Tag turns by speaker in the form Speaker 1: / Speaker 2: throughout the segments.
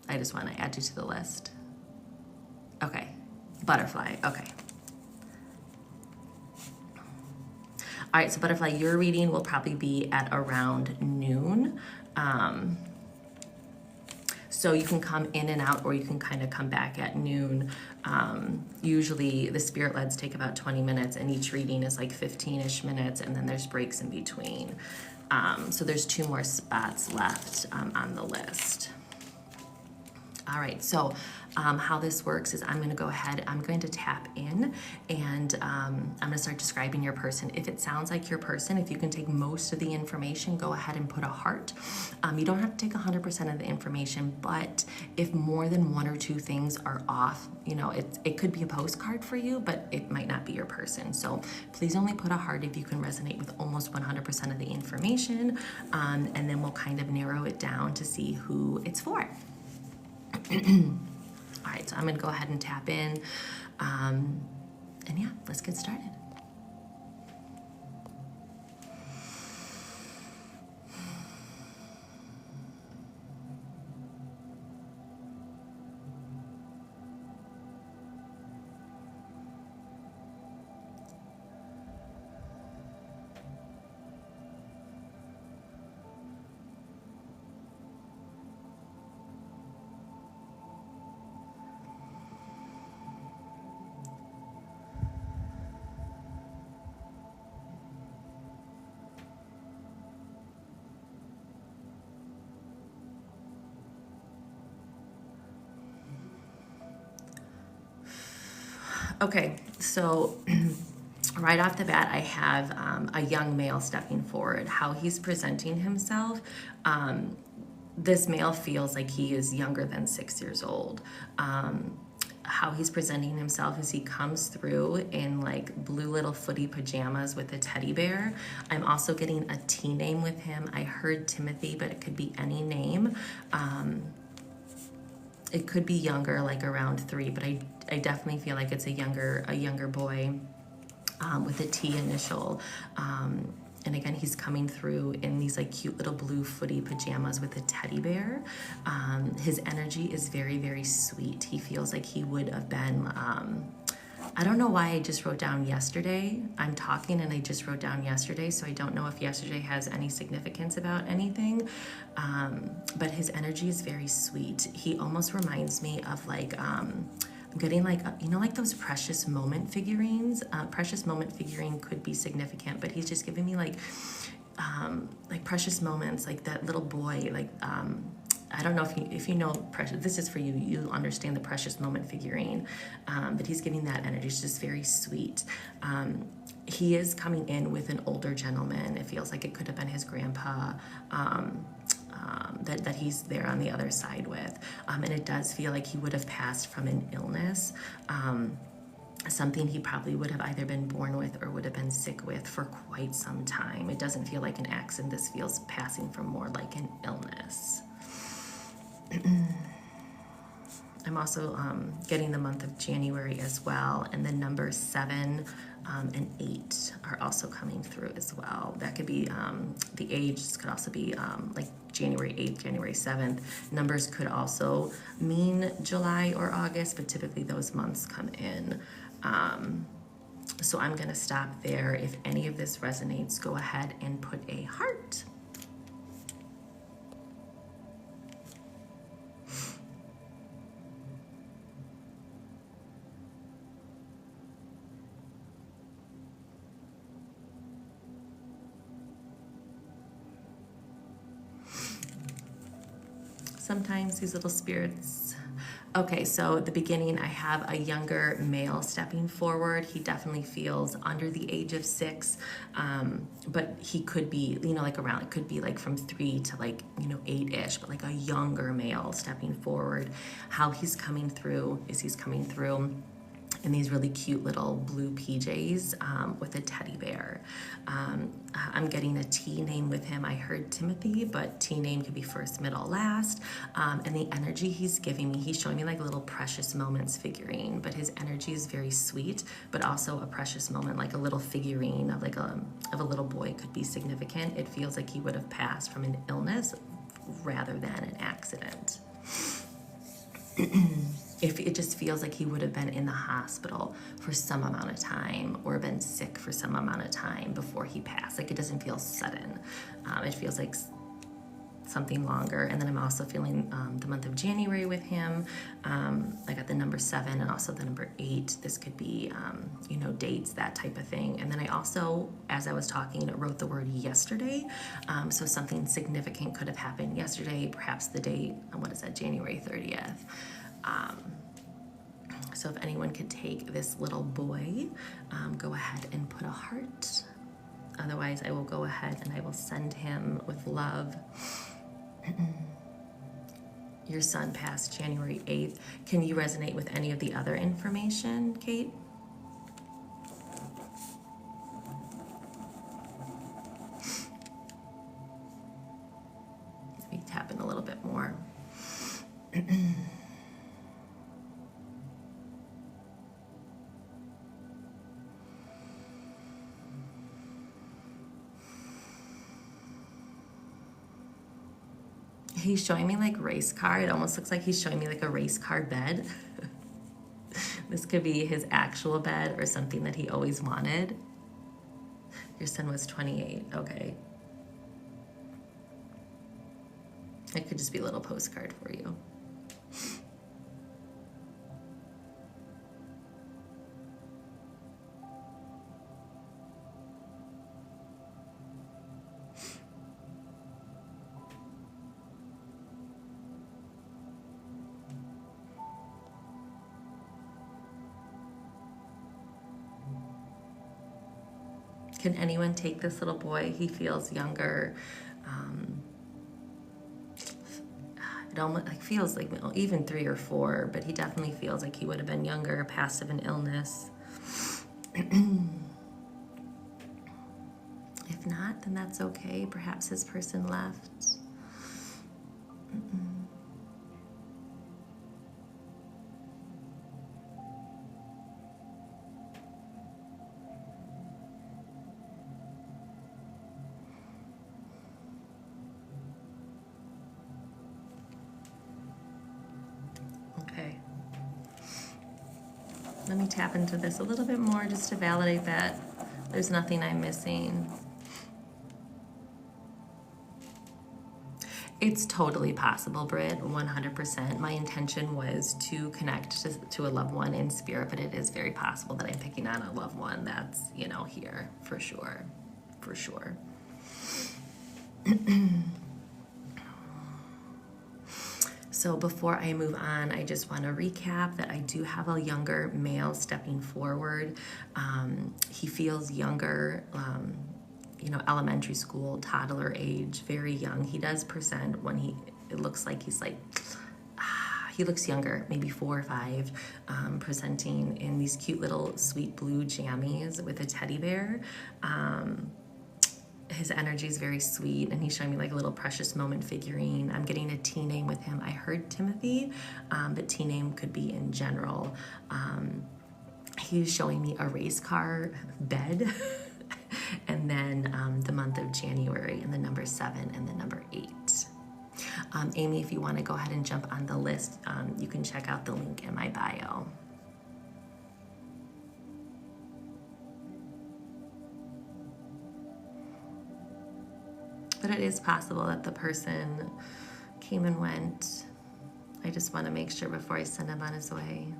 Speaker 1: I just want to add you to the list. Okay, butterfly, okay. All right, so butterfly, your reading will probably be at around noon. So you can come in and out, or you can kind of come back at noon. Usually the spirit leds take about 20 minutes, and each reading is like 15-ish minutes, and then there's breaks in between. So there's 2 more spots left on the list. All right, so how this works is I'm going to go ahead, I'm going to tap in, and I'm going to start describing your person. If it sounds like your person, if you can take most of the information, go ahead and put a heart. You don't have to take 100% of the information, but if more than 1 or 2 things are off, you know, it could be a postcard for you, but it might not be your person. So please only put a heart if you can resonate with almost 100% of the information, and then we'll kind of narrow it down to see who it's for. All right, so I'm gonna go ahead and tap in, and yeah, let's get started. Okay, so right off the bat, I have a young male stepping forward. How he's presenting himself, this male feels like he is younger than 6 years old. How he's presenting himself is he comes through in like blue little footy pajamas with a teddy bear. I'm also getting a T name with him. I heard Timothy, but it could be any name. It could be younger, like around 3, but I definitely feel like it's a younger boy with a T initial. And again, he's coming through in these like cute little blue footy pajamas with a teddy bear. His energy is very, very sweet. He feels like he would have been, I don't know why I just wrote down yesterday. I'm talking and I just wrote down yesterday, so I don't know if yesterday has any significance about anything. But his energy is very sweet. He almost reminds me of like, I'm getting like, you know, like those precious moment figurines. Precious moment figurine could be significant, but he's just giving me like precious moments, like that little boy, like, I don't know if you know precious. This is for you. You understand the precious moment figurine, but he's giving that energy. It's just very sweet. He is coming in with an older gentleman. It feels like it could have been his grandpa. That he's there on the other side with, and it does feel like he would have passed from an illness. Something he probably would have either been born with or would have been sick with for quite some time. It doesn't feel like an accident. This feels passing from more like an illness. I'm also getting the month of January as well, and the numbers 7 and 8 are also coming through as well. That could be the ages could also be like January 8th, January 7th. Numbers could also mean July or August, but typically those months come in. So I'm gonna stop there. If any of this resonates, go ahead and put a heart. Sometimes these little spirits. Okay, so at the beginning I have a younger male stepping forward. He definitely feels under the age of 6, but he could be, you know, like around, it could be like from 3 to like, you know, 8-ish, but like a younger male stepping forward. How he's coming through is he's coming through in these really cute little blue PJs with a teddy bear. I'm getting a T name with him. I heard Timothy, but T name could be first, middle, last. And the energy he's giving me, he's showing me like a little precious moments figurine, but his energy is very sweet, but also a precious moment, like a little figurine of like of a little boy could be significant. It feels like he would have passed from an illness rather than an accident. if it just feels like he would have been in the hospital for some amount of time or been sick for some amount of time before he passed. Like, it doesn't feel sudden. It feels like something longer. And then I'm also feeling the month of January with him. I got the number 7 and also the number 8. This could be, you know, dates, that type of thing. And then I also, as I was talking, wrote the word yesterday. So something significant could have happened yesterday, perhaps the date, what is that, January 30th. So if anyone could take this little boy, go ahead and put a heart. Otherwise, I will go ahead and I will send him with love. Your son passed January 8th. Can you resonate with any of the other information, Kate? Let me tap in a little bit more. He's showing me like race car. It almost looks like he's showing me like a race car bed. This could be his actual bed or something that he always wanted. Your son was 28. Okay. It could just be a little postcard for you. Can anyone take this little boy? He feels younger. It almost like feels like even 3 or 4, but he definitely feels like he would have been younger, past of an illness. If not, then that's okay. Perhaps his person left. Let me tap into this a little bit more just to validate that there's nothing I'm missing. It's totally possible, Britt, 100%. My intention was to connect to a loved one in spirit, but it is very possible that I'm picking on a loved one that's, you know, here for sure, for sure. So before I move on, I just want to recap that I do have a younger male stepping forward. He feels younger, you know, elementary school, toddler age, very young. He does present when it looks like he's like, he looks younger, maybe 4 or 5, presenting in these cute little sweet blue jammies with a teddy bear. His energy is very sweet, and he's showing me like a little precious moment figurine. I'm getting a T name with him. I heard Timothy, but T name could be in general. He's showing me a race car bed, and then the month of January, and the number 7 and the number 8. Amy, if you want to go ahead and jump on the list, you can check out the link in my bio. But it is possible that the person came and went. I just want to make sure before I send him on his way.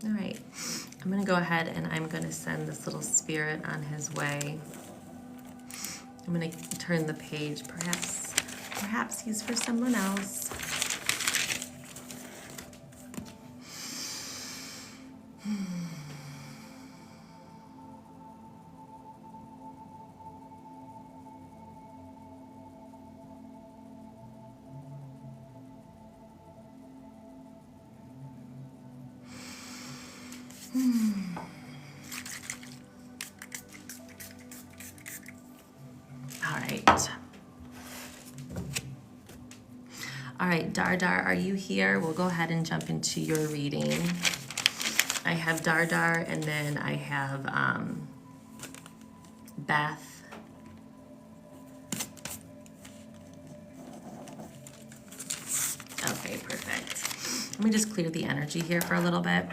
Speaker 1: All right, I'm going to go ahead and I'm going to send this little spirit on his way. I'm going to turn the page. Perhaps he's for someone else. All right, Dar, are you here? We'll go ahead and jump into your reading. I have Dar, and then I have Beth. Okay, perfect. Let me just clear the energy here for a little bit,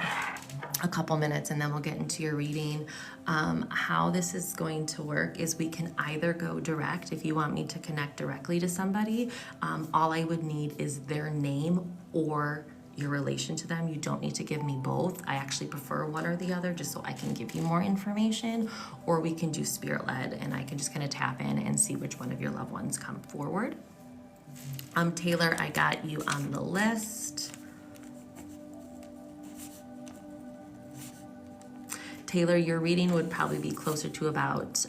Speaker 1: a couple minutes, and then we'll get into your reading. How this is going to work is we can either go direct. If you want me to connect directly to somebody, all I would need is their name or your relation to them. You don't need to give me both. I actually prefer one or the other just so I can give you more information, or we can do spirit led and I can just kind of tap in and see which one of your loved ones come forward. Taylor, I got you on the list. Taylor, your reading would probably be closer to about